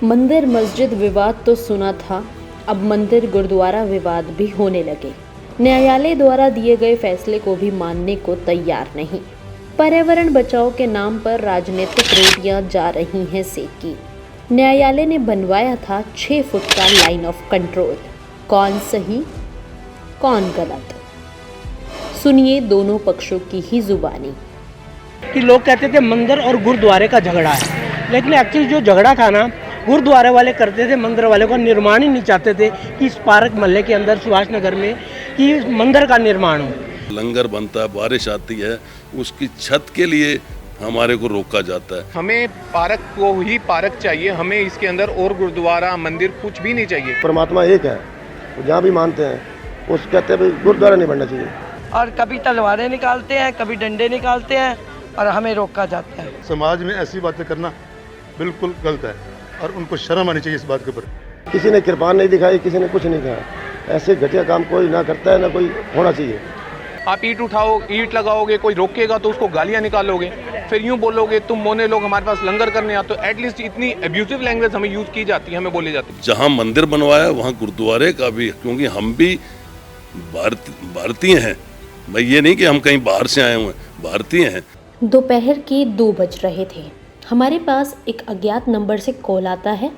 मंदिर मस्जिद विवाद तो सुना था, अब मंदिर गुरुद्वारा विवाद भी होने लगे। न्यायालय द्वारा दिए गए फैसले को भी मानने को तैयार नहीं। पर्यावरण बचाओ के नाम पर राजनीतिक रोटियां जा रही हैं सेकी। न्यायालय ने बनवाया था 6 फुट का लाइन ऑफ कंट्रोल। कौन सही कौन गलत, सुनिए दोनों पक्षों की ही जुबानी। कि लोग कहते थे मंदिर और गुरुद्वारे का झगड़ा है, लेकिन एक्चुअली जो झगड़ा था ना, गुरुद्वारे वाले करते थे, मंदिर वाले का निर्माण ही नहीं चाहते थे कि इस पार्क महल्ले के अंदर सुभाष नगर में कि मंदिर का निर्माण हो। लंगर बनता है, बारिश आती है, उसकी छत के लिए हमारे को रोका जाता है। हमें पार्क को ही पार्क चाहिए, हमें इसके अंदर और गुरुद्वारा मंदिर कुछ भी नहीं चाहिए। परमात्मा एक है, जहाँ भी मानते हैं उस कहते हैं गुरुद्वारा नहीं बनना चाहिए। और कभी तलवारें निकालते हैं, कभी डंडे निकालते हैं और हमें रोका जाता है। समाज में ऐसी बातें करना बिल्कुल गलत है और उनको शर्म आनी चाहिए इस बात के ऊपर। किसी ने कृपान नहीं दिखाई, किसी ने कुछ नहीं कहा। ऐसे घटिया काम कोई ना करता है, ना कोई होना चाहिए। आप ईंट उठाओ, ईंट लगाओगे, कोई रोकेगा तो उसको गालियां निकालोगे, फिर यूं बोलोगे तुम मोने लोग हमारे पास लंगर करने आते हो। एटलीस्ट इतनी अब्यूजिव लैंग्वेज हमें यूज की जाती है, हमें बोली जाती है। जहाँ मंदिर बनवाया वहाँ गुरुद्वारे का भी, क्योंकि हम भी भारतीय हैं भाई, ये नहीं कि हम कहीं बाहर से आए हुए हैं, भारतीय हैं। दोपहर के 2 बज रहे थे। हमारे पास एक अज्ञात नंबर से कॉल आता है,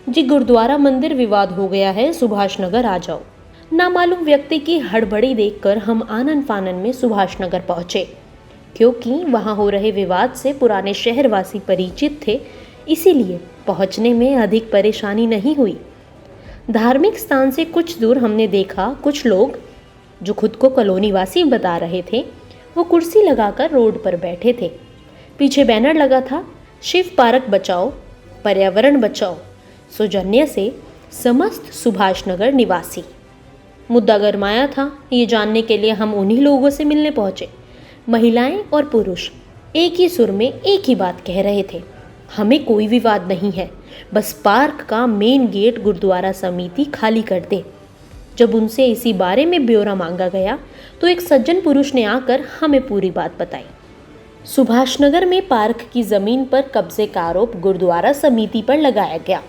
जी गुरुद्वारा मंदिर विवाद हो गया है, सुभाष नगर आ जाओ। नामालूम व्यक्ति की हड़बड़ी देखकर हम आनन फानन में सुभाष नगर पहुंचे, क्योंकि वहां हो रहे विवाद से पुराने शहरवासी परिचित थे, इसीलिए पहुंचने में अधिक परेशानी नहीं हुई। धार्मिक स्थान से कुछ दूर हमने देखा कुछ लोग जो खुद को कॉलोनी वासी बता रहे थे, वो कुर्सी लगाकर रोड पर बैठे थे। पीछे बैनर लगा था, शिव पार्क बचाओ, पर्यावरण बचाओ, सौजन्य से समस्त सुभाष नगर निवासी। मुद्दा गरमाया था, ये जानने के लिए हम उन्हीं लोगों से मिलने पहुंचे। महिलाएं और पुरुष एक ही सुर में एक ही बात कह रहे थे, हमें कोई विवाद नहीं है, बस पार्क का मेन गेट गुरुद्वारा समिति खाली कर दे। जब उनसे इसी बारे में ब्यौरा मांगा गया तो एक सज्जन पुरुष ने आकर हमें पूरी बात बताई। सुभाष नगर में पार्क की ज़मीन पर कब्जे का आरोप गुरुद्वारा समिति पर लगाया गया।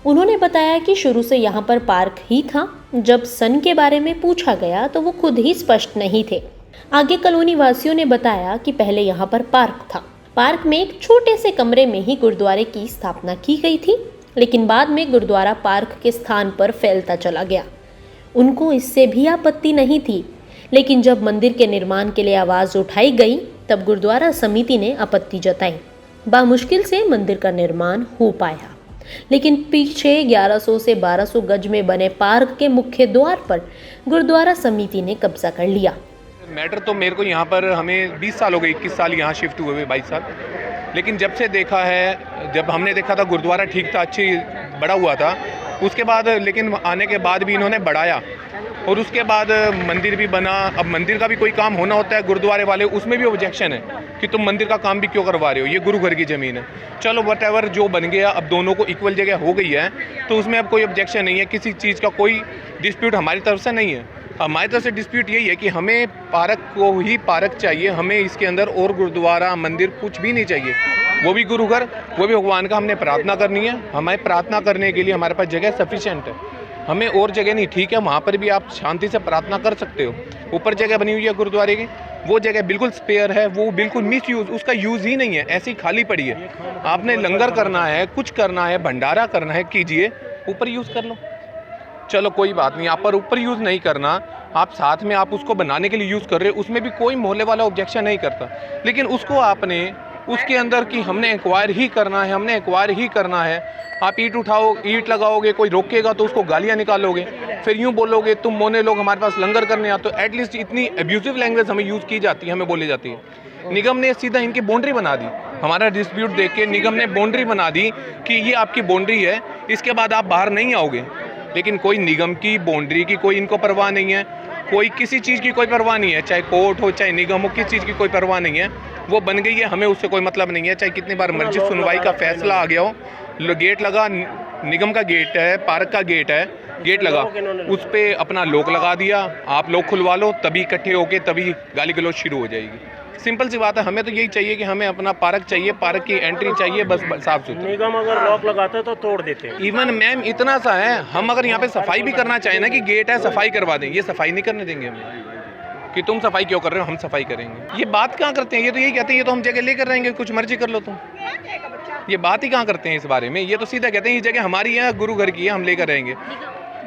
उन्होंने बताया कि शुरू से यहाँ पर पार्क ही था। जब सन के बारे में पूछा गया तो वो खुद ही स्पष्ट नहीं थे। आगे कॉलोनी वासियों ने बताया कि पहले यहाँ पर पार्क था। पार्क में एक छोटे से कमरे में ही गुरुद्वारे की स्थापना की गई थी, लेकिन बाद में गुरुद्वारा पार्क के स्थान पर फैलता चला गया। उनको इससे भी आपत्ति नहीं थी, लेकिन जब मंदिर के निर्माण के लिए आवाज़ उठाई गई तब गुरुद्वारा समिति ने आपत्ति जताई। बामुश्किल से मंदिर का निर्माण हो पाया, लेकिन पीछे 1100 से 1200 गज में बने पार्क के मुख्य द्वार पर गुरुद्वारा समिति ने कब्जा कर लिया। मैटर तो मेरे को यहाँ पर हमें 20 साल हो गए, 21 साल यहाँ शिफ्ट हुए 22 साल। लेकिन जब से देखा है, जब हमने देखा था गुरुद्वारा ठीक था, अच्छी बड़ा हुआ था, उसके बाद लेकिन आने के बाद भी इन्होंने बढ़ाया और उसके बाद मंदिर भी बना। अब मंदिर का भी कोई काम होना होता है, गुरुद्वारे वाले उसमें भी ऑब्जेक्शन है कि तुम मंदिर का काम भी क्यों करवा रहे हो, ये गुरु घर की ज़मीन है। चलो वटएवर जो बन गया, अब दोनों को इक्वल जगह हो गई है तो उसमें अब कोई ऑब्जेक्शन नहीं है, किसी चीज़ का कोई डिस्प्यूट हमारी तरफ से नहीं है। हमारी तरफ से डिस्प्यूट यही है कि हमें पार्क को ही पार्क चाहिए, हमें इसके अंदर और गुरुद्वारा मंदिर कुछ भी नहीं चाहिए। वो भी गुरु घर, वो भी भगवान का हमने प्रार्थना करनी है, हमें प्रार्थना करने के लिए हमारे पास जगह सफिशिएंट है, हमें और जगह नहीं। ठीक है, वहाँ पर भी आप शांति से प्रार्थना कर सकते हो। ऊपर जगह बनी हुई है गुरुद्वारे की, वो जगह बिल्कुल स्पेयर है, वो बिल्कुल मिस यूज़, उसका यूज़ ही नहीं है, ऐसी खाली पड़ी है। आपने लंगर करना है, कुछ करना है, भंडारा करना है, कीजिए, ऊपर यूज़ कर लो, चलो कोई बात नहीं। आप पर ऊपर यूज़ नहीं करना, आप साथ में आप उसको बनाने के लिए यूज़ कर रहे हो, उसमें भी कोई मोहल्ले वाला ऑब्जेक्शन नहीं करता। लेकिन उसको आपने उसके अंदर कि हमने एक्वायर ही करना है, हमने एक्वायर ही करना है। आप ईंट उठाओ, ईंट लगाओगे, कोई रोकेगा तो उसको गालियां निकालोगे, फिर यूं बोलोगे तुम मोने लोग हमारे पास लंगर करने आते हो। एटलीस्ट इतनी अब्यूजिव लैंग्वेज हमें यूज़ की जाती है, हमें बोली जाती है। निगम ने सीधा इनकी बाउंड्री बना दी, हमारा डिस्प्यूट देख के निगम ने बाउंड्री बना दी कि ये आपकी बाउंड्री है, इसके बाद आप बाहर नहीं आओगे। लेकिन कोई निगम की बाउंड्री की कोई इनको परवाह नहीं है, कोई किसी चीज़ की कोई परवाह नहीं है, चाहे कोर्ट हो चाहे निगम हो, किसी चीज़ की कोई परवाह नहीं है। वो बन गई है, हमें उससे कोई मतलब नहीं है, चाहे कितनी बार मर्जी सुनवाई का फैसला आ गया हो। गेट लगा, निगम का गेट है, पार्क का गेट है, गेट लगा, उस पर अपना लॉक लगा दिया, आप लोग खुलवा लो, तभी इकट्ठे होके तभी गाली गलौज शुरू हो जाएगी। सिंपल सी बात है, हमें तो यही चाहिए कि हमें अपना पार्क चाहिए, पार्क की एंट्री चाहिए, बस साफ सुथरा। निगम अगर लॉक लगाते तो तोड़ देते। इवन मैम इतना सा है, हम अगर यहाँ पे सफाई भी करना चाहें ना कि गेट है सफाई करवा दें, ये सफाई नहीं करने देंगे हमें कि तुम सफाई क्यों कर रहे हो, हम सफाई करेंगे। ये बात कहाँ करते हैं, ये तो यही कहते हैं ये तो हम जगह लेकर रहेंगे, कुछ मर्जी कर लो तुम। ये बात ही कहाँ करते हैं इस बारे में, ये तो सीधा कहते हैं ये जगह हमारी है, गुरु घर की है, हम लेकर रहेंगे।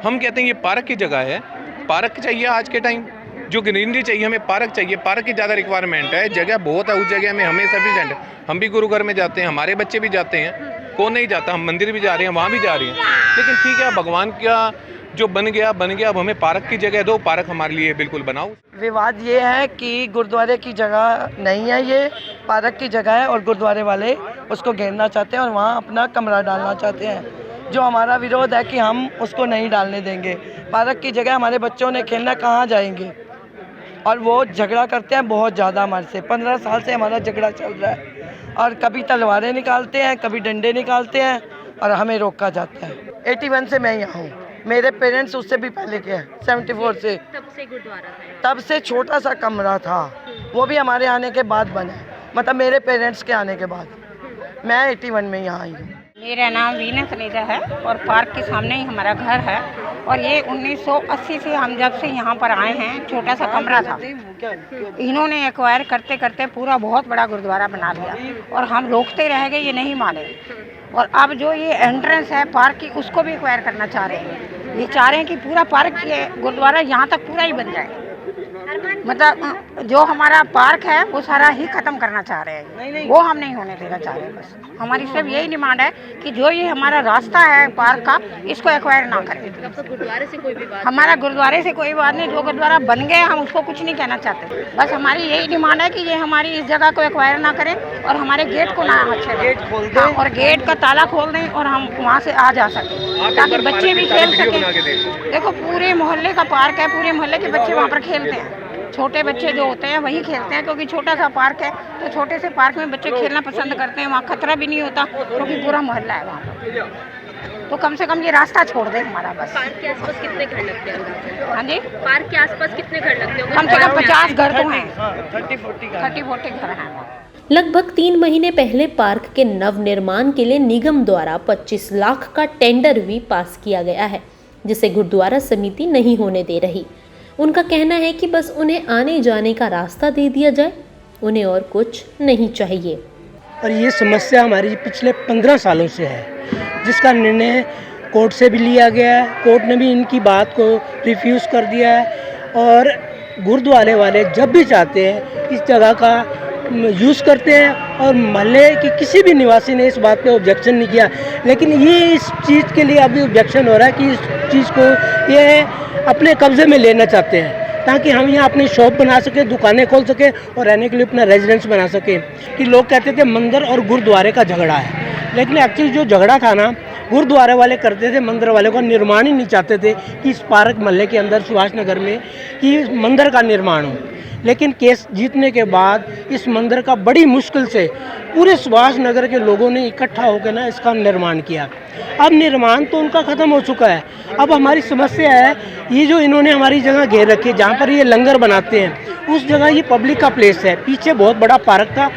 हम कहते हैं ये पार्क की जगह है, पार्क चाहिए आज के टाइम, जो ग्रीनरी चाहिए हमें पार्क चाहिए, पार्क की ज़्यादा रिक्वायरमेंट है, जगह बहुत है, उस जगह में हमें सफिशेंट है। हम भी गुरु घर में जाते हैं, हमारे बच्चे भी जाते हैं, कौन नहीं जाता, हम मंदिर भी जा रहे हैं, वहाँ भी जा रहे हैं, लेकिन ठीक है भगवान का जो बन गया, अब हमें पार्क की जगह दो, पार्क हमारे लिए बिल्कुल बनाओ। विवाद ये है कि गुरुद्वारे की जगह नहीं है, ये पार्क की जगह है और गुरुद्वारे वाले उसको घेरना चाहते हैं और वहाँ अपना कमरा डालना चाहते हैं। जो हमारा विरोध है कि हम उसको नहीं डालने देंगे। पार्क की जगह हमारे बच्चों ने खेलना कहाँ जाएंगे, और वो झगड़ा करते हैं बहुत ज़्यादा हमारे से। 15 साल से हमारा झगड़ा चल रहा है और कभी तलवारें निकालते हैं, कभी डंडे निकालते हैं और हमें रोका जाता है। 81 से मैं यहाँ हूँ, मेरे पेरेंट्स उससे भी पहले के हैं, 74 से। तब से गुरुद्वारा था? तब से छोटा सा कमरा था, वो भी हमारे आने के बाद बना, मतलब मेरे पेरेंट्स के आने के बाद। मैं 81 में यहाँ आई हूँ। मेरा नाम वीना सनेजा है और पार्क के सामने ही हमारा घर है और ये 1980 से हम जब से यहाँ पर आए हैं, छोटा सा कमरा था, इन्होंने एक्वायर करते करते पूरा बहुत बड़ा गुरुद्वारा बना दिया और हम रोकते रह गए, ये नहीं माने। और अब जो ये एंट्रेंस है पार्क की, उसको भी एक्वायर करना चाह रहे हैं। ये चाह रहे हैं कि पूरा पार्क, ये गुरुद्वारा यहाँ तक पूरा ही बन जाए, मतलब जो हमारा पार्क है वो सारा ही ख़त्म करना चाह रहे हैं, वो हम नहीं होने देना चाह रहे। बस हमारी सिर्फ यही डिमांड है कि जो ये हमारा रास्ता है पार्क का, इसको एक्वायर ना करें। गुरुद्वारे से कोई विवाद? हमारा गुरुद्वारे से कोई बात नहीं, जो गुरुद्वारा बन गए हम उसको कुछ नहीं कहना चाहते। बस हमारी यही डिमांड है कि ये हमारी इस जगह को एक्वायर ना करें और हमारे गेट को ना अच्छे गेट खोल दें और गेट का ताला खोल दें और हम वहाँ से आ जा सकें, ताकि बच्चे भी खेल सकें। देखो पूरे मोहल्ले का पार्क है, पूरे मोहल्ले के बच्चे वहाँ पर खेलते हैं, छोटे बच्चे जो होते हैं वही खेलते हैं, क्योंकि छोटा सा पार्क है तो छोटे से पार्क में बच्चे खेलना पसंद करते हैं। वहाँ खतरा भी नहीं होता क्योंकि पूरा मोहल्ला है वहाँ पर। तो कम से कम ये रास्ता छोड़ दे हमारा बस। पार्क के आसपास कितने घर लगते हैं? हाँ जी, पार्क के आसपास कितने घर लगते हैं? कम से कम 50 घर तो हैं, 30-40 घर हैं। लगभग 3 महीने पहले पार्क के नव निर्माण के लिए निगम द्वारा 25 लाख का टेंडर भी पास किया गया है, जिसे गुरुद्वारा समिति नहीं होने दे रही। उनका कहना है कि बस उन्हें आने जाने का रास्ता दे दिया जाए, उन्हें और कुछ नहीं चाहिए। और ये समस्या हमारी पिछले 15 सालों से है, जिसका निर्णय कोर्ट से भी लिया गया है। कोर्ट ने भी इनकी बात को रिफ्यूज़ कर दिया है और गुरुद्वारे वाले जब भी चाहते हैं इस जगह का यूज़ करते हैं और मोहल्ले की किसी भी निवासी ने इस बात पे ऑब्जेक्शन नहीं किया। लेकिन ये इस चीज़ के लिए अभी ऑब्जेक्शन हो रहा है कि इस चीज़ को ये अपने कब्जे में लेना चाहते हैं, ताकि हम यहाँ अपनी शॉप बना सकें, दुकानें खोल सकें और रहने के लिए अपना रेजिडेंस बना सकें। कि लोग कहते थे मंदिर और गुरुद्वारे का झगड़ा है, लेकिन एक्चुअली जो झगड़ा था ना, गुरुद्वारे वाले करते थे, मंदिर वाले का निर्माण ही नहीं चाहते थे कि इस पार्क मोहल्ले के अंदर सुभाष नगर में कि मंदिर का निर्माण हो। लेकिन केस जीतने के बाद इस मंदिर का बड़ी मुश्किल से पूरे सुभाष नगर के लोगों ने इकट्ठा होकर ना इसका निर्माण किया। अब निर्माण तो उनका ख़त्म हो चुका है। अब हमारी समस्या है, ये जो इन्होंने हमारी जगह घेर रखी है, जहाँ पर ये लंगर बनाते हैं, उस जगह ये पब्लिक का प्लेस है। पीछे बहुत बड़ा पार्क था,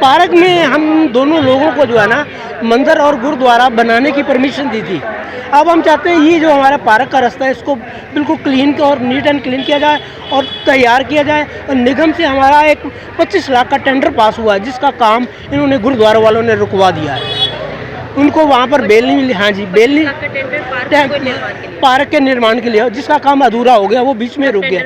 पार्क में हम दोनों लोगों को जो है ना मंदिर और गुरुद्वारा बनाने की परमिशन दी थी। अब हम चाहते हैं ये जो हमारा पार्क का रास्ता है इसको बिल्कुल क्लीन और नीट एंड क्लीन किया जाए और तैयार किया जाए। और निगम से हमारा एक 25 लाख का टेंडर पास हुआ है, जिसका काम इन्होंने गुरुद्वारा वालों ने रुकवा दिया है। उनको वहाँ पर बेल नहीं मिली। हाँ जी, बेल नहीं, पार्क के निर्माण के लिए, जिसका काम अधूरा हो गया, वो बीच में रुक गया।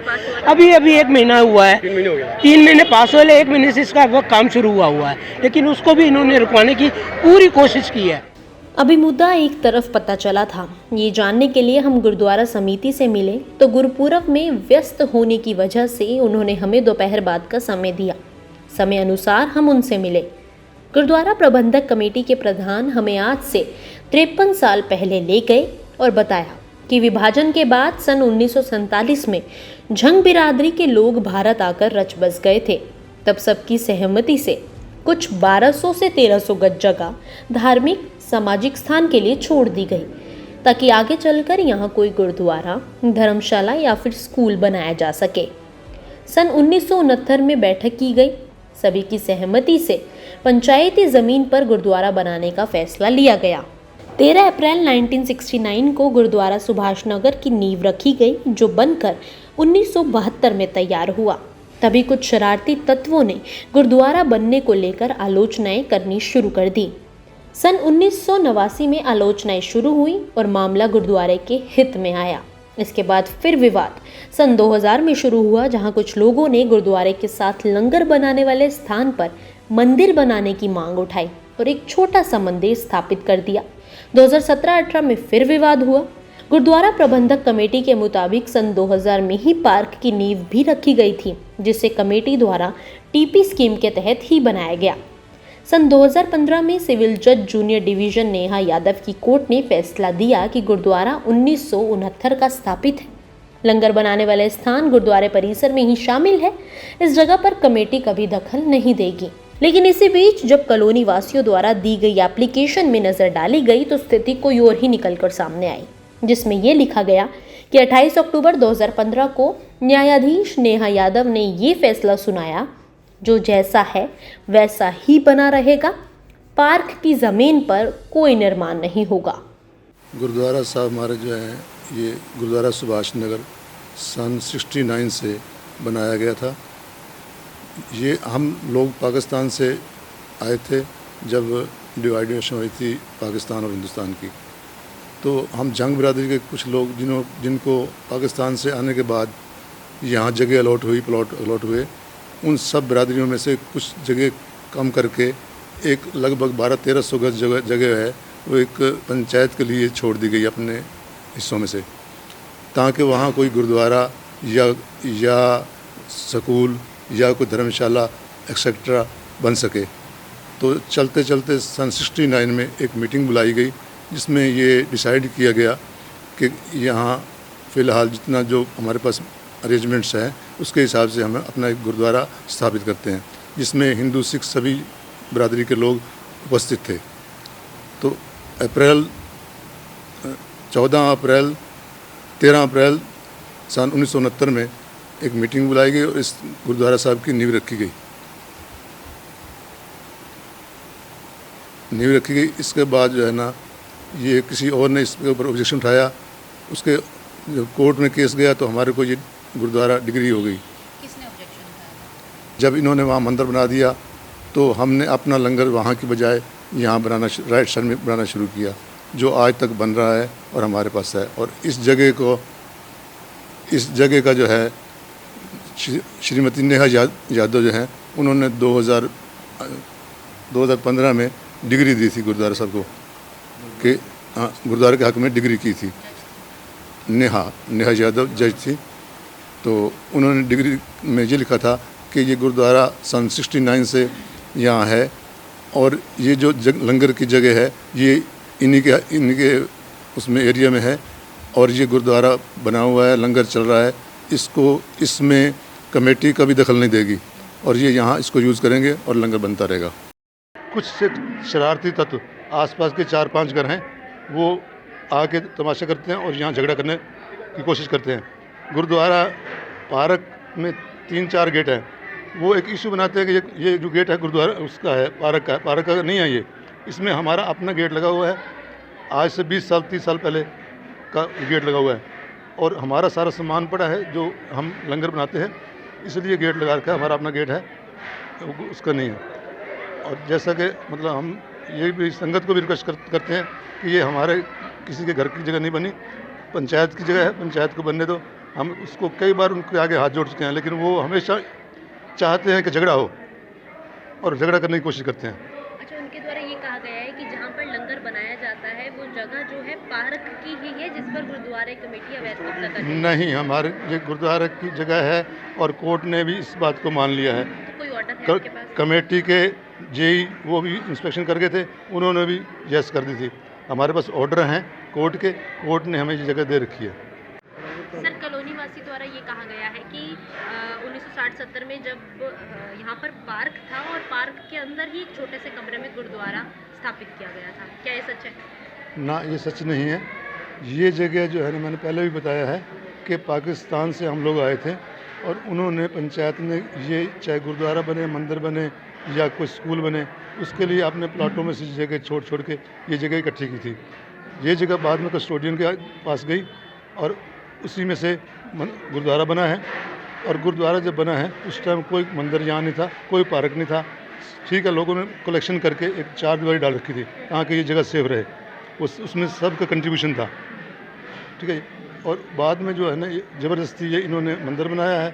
अभी 1 महीना हुआ है, 3 महीने पास हुए, 1 महीने से इसका वो काम शुरू हुआ है, लेकिन उसको भी इन्होंने रुकवाने की पूरी कोशिश की है। अभी मुद्दा एक तरफ पता चला था। ये जानने के लिए हम गुरुद्वारा समिति से मिले तो गुरुपुरब में व्यस्त होने की वजह से उन्होंने हमें दोपहर बाद का समय दिया। समय अनुसार हम उनसे मिले। गुरुद्वारा प्रबंधक कमेटी के प्रधान हमें आज से 53 साल पहले ले गए और बताया कि विभाजन के बाद सन 1947 में झंग बिरादरी के लोग भारत आकर रच बस गए थे। तब सबकी सहमति से कुछ 1200 से 1300 गज जगह धार्मिक सामाजिक स्थान के लिए छोड़ दी गई। ताकि आगे चलकर यहाँ कोई गुरुद्वारा, धर्मशाला या फिर स्कूल बनाया जा सके। सन 1969 में बैठक की गई। सभी की सहमति से पंचायती ज़मीन पर गुरुद्वारा बनाने का फैसला लिया गया। 13 अप्रैल 1969 को गुरुद्वारा सुभाष नगर की नींव रखी गई, जो बनकर 1972 में तैयार हुआ। तभी कुछ शरारती तत्वों ने गुरुद्वारा बनने को लेकर आलोचनाएं करनी शुरू कर दी। सन 1989 में आलोचनाएं शुरू हुई और मामला गुरुद्वारे के हित में आया। इसके बाद फिर विवाद सन 2000 में शुरू हुआ, जहां कुछ लोगों ने गुरुद्वारे के साथ लंगर बनाने वाले स्थान पर मंदिर बनाने की मांग उठाई और एक छोटा सा मंदिर स्थापित कर दिया। 2017-18 में फिर विवाद हुआ। गुरुद्वारा प्रबंधक कमेटी के मुताबिक सन 2000 में ही पार्क की नींव भी रखी गई थी, जिसे कमेटी द्वारा टीपी स्कीम के तहत ही बनाया गया। सन 2015 में सिविल जज जूनियर डिवीजन नेहा यादव की कोर्ट ने फैसला दिया कि गुरुद्वारा 1969 का स्थापित है। लंगर बनाने वाले स्थान गुरुद्वारे परिसर में ही शामिल है। इस जगह पर कमेटी कभी दखल नहीं देगी। लेकिन इसी बीच जब कॉलोनी वासियों द्वारा दी गई एप्लीकेशन में नजर डाली गई तो स्थिति कोई और ही निकलकर सामने आई, जिसमें यह लिखा गया कि 28 अक्टूबर 2015 को न्यायाधीश नेहा यादव ने ये फैसला सुनाया, जो जैसा है वैसा ही बना रहेगा। पार्क की ज़मीन पर कोई निर्माण नहीं होगा। गुरुद्वारा साहब हमारा जो है ये गुरुद्वारा सुभाष नगर सन 69 से बनाया गया था। ये हम लोग पाकिस्तान से आए थे जब डिवाइडेशन हुई थी पाकिस्तान और हिंदुस्तान की। तो हम जंग बिरादरी के कुछ लोग जिनको पाकिस्तान से आने के बाद यहाँ जगह अलॉट हुई, प्लॉट अलॉट हुए, उन सब बिरादरियों में से कुछ जगह कम करके एक लगभग 1200-1300 गज जगह है वो एक पंचायत के लिए छोड़ दी गई अपने हिस्सों में से, ताकि वहाँ कोई गुरुद्वारा या स्कूल या कोई धर्मशाला एक्सेट्रा बन सके। तो चलते चलते सन 69 में एक मीटिंग बुलाई गई, जिसमें ये डिसाइड किया गया कि यहाँ फ़िलहाल जितना जो हमारे पास अरेंजमेंट्स हैं उसके हिसाब से हम अपना एक गुरुद्वारा स्थापित करते हैं, जिसमें हिंदू सिख सभी बिरादरी के लोग उपस्थित थे। तो 14 अप्रैल 13 अप्रैल सन 1969 में एक मीटिंग बुलाई गई और इस गुरुद्वारा साहब की नींव रखी गई। इसके बाद जो है ना, ये किसी और ने इसके ऊपर ऑब्जेक्शन उठाया, उसके जब कोर्ट में केस गया तो हमारे को ये गुरुद्वारा डिग्री हो गई। किसने ऑब्जेक्शन उठाया? जब इन्होंने वहाँ मंदिर बना दिया तो हमने अपना लंगर वहाँ की बजाय यहाँ राइट साइड में बनाना शुरू किया, जो आज तक बन रहा है और हमारे पास है। और इस जगह का जो है श्रीमती नेहा यादव जो हैं, उन्होंने 2015 में डिग्री दी थी गुरुद्वारा साहब को कि गुरुद्वारे के हक में डिग्री की थी। नेहा यादव जज थी। तो उन्होंने डिग्री में ये लिखा था कि ये गुरुद्वारा सन 69 से यहाँ है और ये जो लंगर की जगह है ये इन्हीं के उसमें एरिया में है और ये गुरुद्वारा बना हुआ है, लंगर चल रहा है। इसमें कमेटी कभी दखल नहीं देगी और ये यहाँ इसको यूज़ करेंगे और लंगर बनता रहेगा। कुछ शरारती तत्व आसपास के 4-5 घर हैं, वो आके तमाशा करते हैं और यहाँ झगड़ा करने की कोशिश करते हैं। गुरुद्वारा पार्क में 3-4 गेट हैं, वो एक इशू बनाते हैं कि ये जो गेट है गुरुद्वारा उसका है, पार्क का नहीं है। ये इसमें हमारा अपना गेट लगा हुआ है, आज से 20 साल 30 साल पहले का गेट लगा हुआ है और हमारा सारा सामान पड़ा है जो हम लंगर बनाते हैं, इसलिए गेट लगा रखा है। हमारा अपना गेट है, उसका नहीं है। और जैसा कि मतलब हम ये भी संगत को भी रिक्वेस्ट करते हैं कि ये हमारे किसी के घर की जगह नहीं बनी, पंचायत की जगह है, पंचायत को बनने दो। हम उसको कई बार उनके आगे हाथ जोड़ चुके हैं, लेकिन वो हमेशा चाहते हैं कि झगड़ा हो और झगड़ा करने की कोशिश करते हैं। अच्छा, उनके द्वारा ये कहा गया है कि जहाँ पर लंगर बनाया जाता है वो जगह जो है पार्क की ही है, जिस पर गुरुद्वारे कमेटी अवैध कब्जा कर रही है। नहीं, हमारे ये गुरुद्वारे की जगह है और कोर्ट ने भी इस बात को मान लिया है। तो कोई ऑर्डर है आपके पास? कमेटी के जेई वो भी इंस्पेक्शन करके थे, उन्होंने भी यस कर दी थी। हमारे पास ऑर्डर हैं कोर्ट के, कोर्ट ने हमें ये जगह दे रखी है। सर, कॉलोनी वासी द्वारा ये कहा गया है कि 1960-70 में जब यहाँ पर पार्क था और पार्क के अंदर ही एक छोटे से कमरे में गुरुद्वारा स्थापित किया गया था, क्या ये सच है? ना, ये सच नहीं है। ये जगह जो है ना, मैंने पहले भी बताया है कि पाकिस्तान से हम लोग आए थे और उन्होंने पंचायत ने ये चाहे गुरुद्वारा बने, मंदिर बने या कोई स्कूल बने, उसके लिए अपने प्लाटों में से जगह छोड़ छोड़ के ये जगह इकट्ठी की थी। ये जगह बाद में कस्टोडियन के पास गई और उसी में से गुरुद्वारा बना है। और गुरुद्वारा जब बना है उस टाइम कोई मंदिर यहाँ नहीं था, कोई पार्क नहीं था। ठीक है, लोगों ने कलेक्शन करके एक चारदीवारी डाल रखी थी ताकि ये जगह सेफ रहे, उसमें सबका कंट्रीब्यूशन था। ठीक है, और बाद में जो है ना, ये ज़बरदस्ती ये इन्होंने मंदिर बनाया है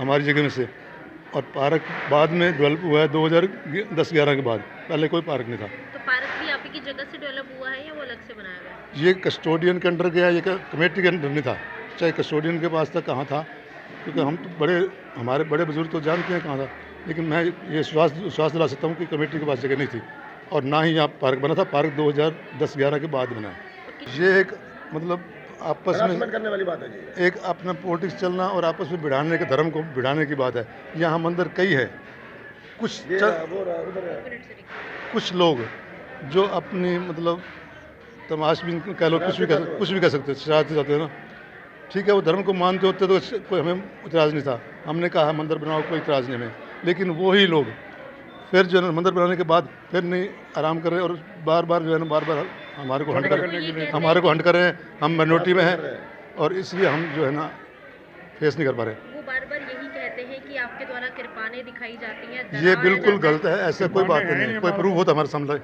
हमारी जगह में से, और पार्क बाद में डेवलप हुआ है 2010-11 के बाद, पहले कोई पार्क नहीं था। तो पार्क भी आप ही की जगह से डेवलप हुआ है या वो अलग से बनाया गया है? ये कस्टोडियन के अंडर गया, ये कमेटी के अंडर नहीं था। चाहे कस्टोडियन के पास तक कहाँ था, क्योंकि हम तो हमारे बड़े बुजुर्ग तो जानते हैं कहाँ था, लेकिन मैं ये विश्वास दिला सकता हूँ कि कमेटी के पास जगह नहीं थी और ना ही यहाँ पार्क बना था। पार्क 2010-11 के बाद बना। ये एक मतलब आपस में करने वाली बात है जी। एक अपना पॉलिटिक्स चलना और आपस में भिड़ाने के, धर्म को भिड़ाने की बात है। यहाँ मंदिर कई है, कुछ लोग जो अपनी मतलब तमाशबीन कह लो, कुछ भी कह सकते, शरारती जाते हैं ना। ठीक है, वो धर्म को मानते होते तो कोई हमें इतराज़ नहीं था, हमने कहा मंदिर बनाओ, कोई इतराज़ नहीं हमें। लेकिन वही लोग फिर जो है मंदिर बनाने के बाद फिर नहीं आराम कर रहे और बार बार जो है ना, बार बार हमारे को हंट कर रहे हैं। हम माइनॉरिटी में हैं और इसलिए हम जो है ना फेस नहीं कर पा रहे। वो बार बार यही कहते हैं कि आपके द्वारा कृपाएं दिखाई जाती हैं। ये बिल्कुल गलत है, ऐसा कोई बात नहीं है। कोई प्रूफ होता हमारे सामने,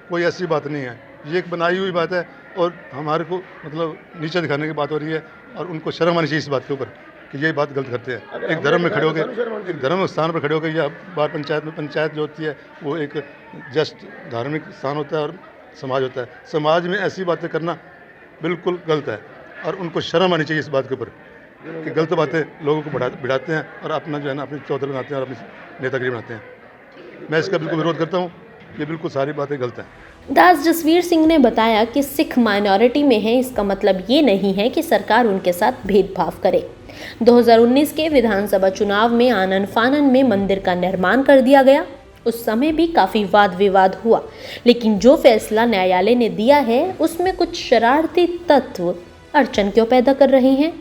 कोई ऐसी बात नहीं है। ये एक बनाई हुई बात है और हमारे को मतलब नीचे दिखाने की बात हो रही है और उनको शर्म आनी चाहिए इस बात के ऊपर कि ये बात गलत करते हैं। एक धर्म में खड़े होकर, एक धर्म स्थान पर खड़े होकर, या बार पंचायत जो होती है वो एक जस्ट धार्मिक स्थान होता है और समाज होता है। समाज में ऐसी बातें करना बिल्कुल गलत है और उनको शर्म आनी चाहिए इस बात के ऊपर कि गलत बातें लोगों को बिड़ाते हैं और अपना जो है ना अपनी चौधरी बनाते हैं और अपनी नेतागिरी बनाते हैं। मैं इसका बिल्कुल विरोध करता हूँ, ये बिल्कुल सारी बातें गलत हैं। दास जसवीर सिंह ने बताया कि सिख माइनॉरिटी में है, इसका मतलब ये नहीं है कि सरकार उनके साथ भेदभाव करे। 2019 के विधानसभा चुनाव में आनन फानन में मंदिर का निर्माण कर दिया गया। उस समय भी काफ़ी वाद विवाद हुआ, लेकिन जो फैसला न्यायालय ने दिया है उसमें कुछ शरारती तत्व अड़चन क्यों पैदा कर रहे हैं।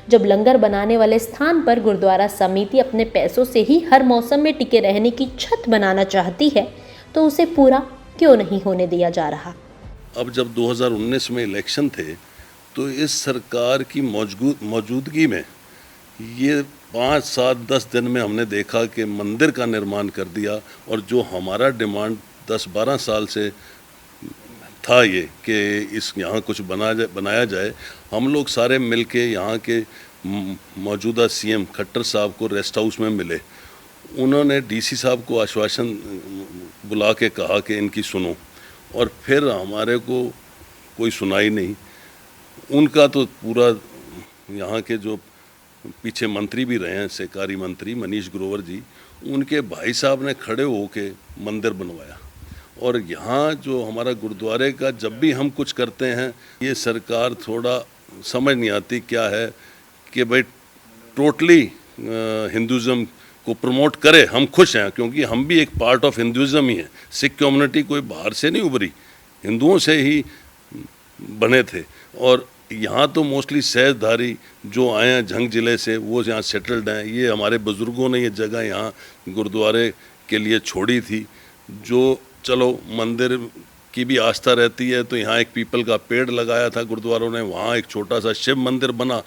जब लंगर बनाने वाले स्थान पर गुरुद्वारा समिति अपने पैसों से ही हर मौसम में टिके रहने की छत बनाना चाहती है तो उसे पूरा क्यों नहीं होने दिया जा रहा। अब जब 2019 में इलेक्शन थे तो इस सरकार की मौजूदगी में ये 5, 7, 10 दिन में हमने देखा कि मंदिर का निर्माण कर दिया। और जो हमारा डिमांड 10-12 साल से था ये कि इस यहाँ कुछ बनाया जाए, हम लोग सारे मिलके यहाँ के मौजूदा सीएम खट्टर साहब को रेस्ट हाउस में मिले। उन्होंने डीसी साहब को आश्वासन बुला के कहा कि इनकी सुनो, और फिर हमारे को कोई सुनाई नहीं। उनका तो पूरा यहाँ के जो पीछे मंत्री भी रहे हैं, सहकारी मंत्री मनीष ग्रोवर जी, उनके भाई साहब ने खड़े होके मंदिर बनवाया। और यहाँ जो हमारा गुरुद्वारे का जब भी हम कुछ करते हैं, ये सरकार थोड़ा समझ नहीं आती क्या है कि भाई टोटली हिंदुज़म को प्रमोट करे। हम खुश हैं क्योंकि हम भी एक पार्ट ऑफ हिंदुज़म ही हैं। सिख कम्युनिटी कोई बाहर से नहीं उभरी, हिंदुओं से ही बने थे। और यहाँ तो मोस्टली सहजधारी जो आए हैं झंग ज़िले से, वो यहाँ सेटल्ड हैं। ये हमारे बुज़ुर्गों ने ये जगह यहाँ गुरुद्वारे के लिए छोड़ी थी। जो चलो मंदिर की भी आस्था रहती है, तो यहाँ एक पीपल का पेड़ लगाया था गुरुद्वारों ने, वहाँ एक छोटा सा शिव मंदिर बना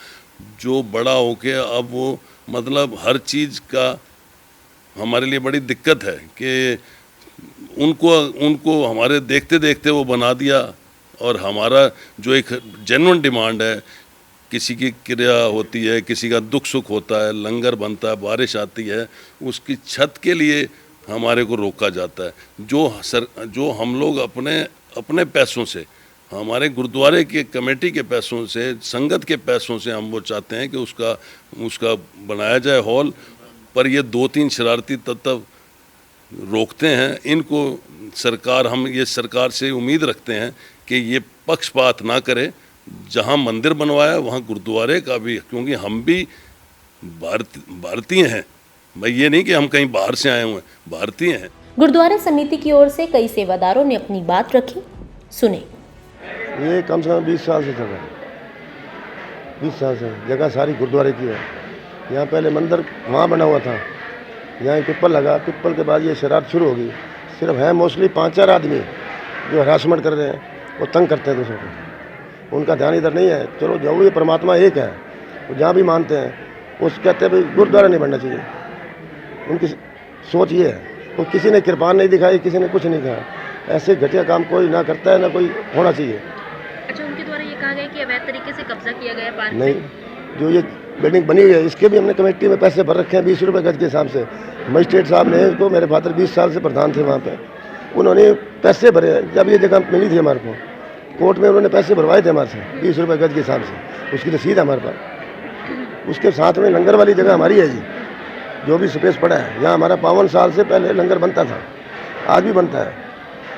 जो बड़ा होके अब वो मतलब हर चीज़ का हमारे लिए बड़ी दिक्कत है कि उनको हमारे देखते देखते वो बना दिया। और हमारा जो एक जेन्युइन डिमांड है, किसी की क्रिया होती है, किसी का दुख सुख होता है, लंगर बनता है, बारिश आती है, उसकी छत के लिए हमारे को रोका जाता है। जो हम लोग अपने पैसों से, हमारे गुरुद्वारे के कमेटी के पैसों से, संगत के पैसों से हम वो चाहते हैं कि उसका बनाया जाए हॉल, पर ये 2-3 शरारती तत्व रोकते हैं। इनको हम ये सरकार से उम्मीद रखते हैं कि ये पक्षपात ना करे। जहां मंदिर बनवाया वहां गुरुद्वारे का भी, क्योंकि हम भी भारतीय हैं भाई, ये नहीं कि हम कहीं बाहर से आए हुए हैं, भारतीय हैं। गुरुद्वारा समिति की ओर से कई सेवादारों ने अपनी बात रखी, सुने। ये कम से कम 20 साल से चल रहा है, 20 साल से। जगह सारी गुरुद्वारे की है। यहाँ पहले मंदिर वहाँ बना हुआ था, यहाँ एक पिपल लगा, पिपल के बाद ये शरारत शुरू हो गई। सिर्फ है मोस्टली 5-4 आदमी जो हरासमेंट कर रहे हैं, वो तंग करते हैं दूसरों को, उनका ध्यान इधर नहीं है। चलो जो ये परमात्मा एक है, वो जहाँ भी मानते हैं, उस कहते हैं भाई गुरुद्वारा नहीं बनना चाहिए। उनकी सोच ये है, वो किसी ने कृपा नहीं दिखाई, किसी ने कुछ नहीं कहा। ऐसे घटिया काम कोई ना करता है, ना कोई होना चाहिए। अच्छा, उनके द्वारा ये कहा गया कि अवैध तरीके से कब्जा किया गया पार्क नहीं, जो ये बिल्डिंग बनी हुई है, इसके भी हमने कमेटी में पैसे भर रखे हैं 20 रुपये गज के हिसाब से। मजिस्ट्रेट साहब ने इसको, मेरे फादर 20 साल से प्रधान थे वहाँ पे, उन्होंने पैसे भरे। जब ये जगह मिली थी हमारे को, कोर्ट में उन्होंने पैसे भरवाए थे हमारे से 20 रुपये गज के हिसाब से, उसकी रसीद है हमारे पास। उसके साथ में लंगर वाली जगह हमारी है जी, जो भी स्पेस पड़ा है। यहाँ हमारा 52 साल से पहले लंगर बनता था, आज भी बनता है।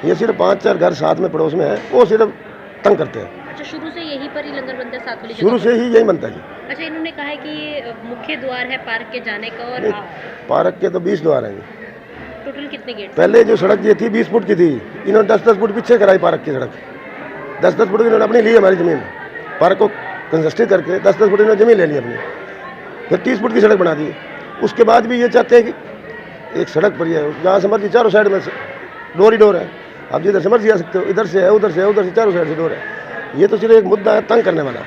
ये सिर्फ 5-4 घर साथ में पड़ोस में है, वो सिर्फ तंग करते हैं। अच्छा, शुरू से यही पर ही लंगर बनता है साथ वाली शुरू से ही यही बनता है जी। अच्छा, इन्होंने कहा है कि ये मुख्य द्वार है पार्क के जाने का, और पार्क के तो 20 द्वार हैं जी। टोटल कितने गेट? पहले जो सड़क ये थी 20 फुट की थी, इन्होंने 10-10 फुट पीछे कराई पार्क की सड़क। 10-10 फुट इन्होंने अपनी ली हमारी ज़मीन, पार्क को कंस्ट्रक्ट करके 10-10 फुट इन्होंने ज़मीन ले ली अपनी, फिर 30 फुट की सड़क बना दी। उसके बाद भी ये चाहते हैं कि एक सड़क पर ही है, जहाँ से मर्जी चारों साइड में डोर ही डोर है, आप जिधर से मर्जी जा सकते हो, इधर से है, उधर से है, उधर से, चारों साइड से डोर है। ये तो सिर्फ एक मुद्दा है तंग करने वाला,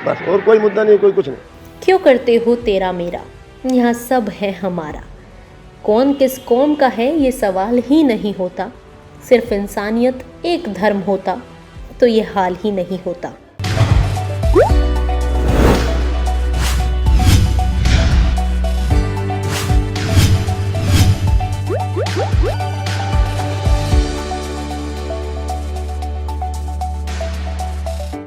बस, और कोई मुद्दा नहीं, कोई कुछ नहीं। क्यों करते हो तेरा मेरा, यहाँ सब है हमारा। कौन किस कौम का है ये सवाल ही नहीं होता, सिर्फ इंसानियत एक धर्म होता तो ये हाल ही नहीं होता।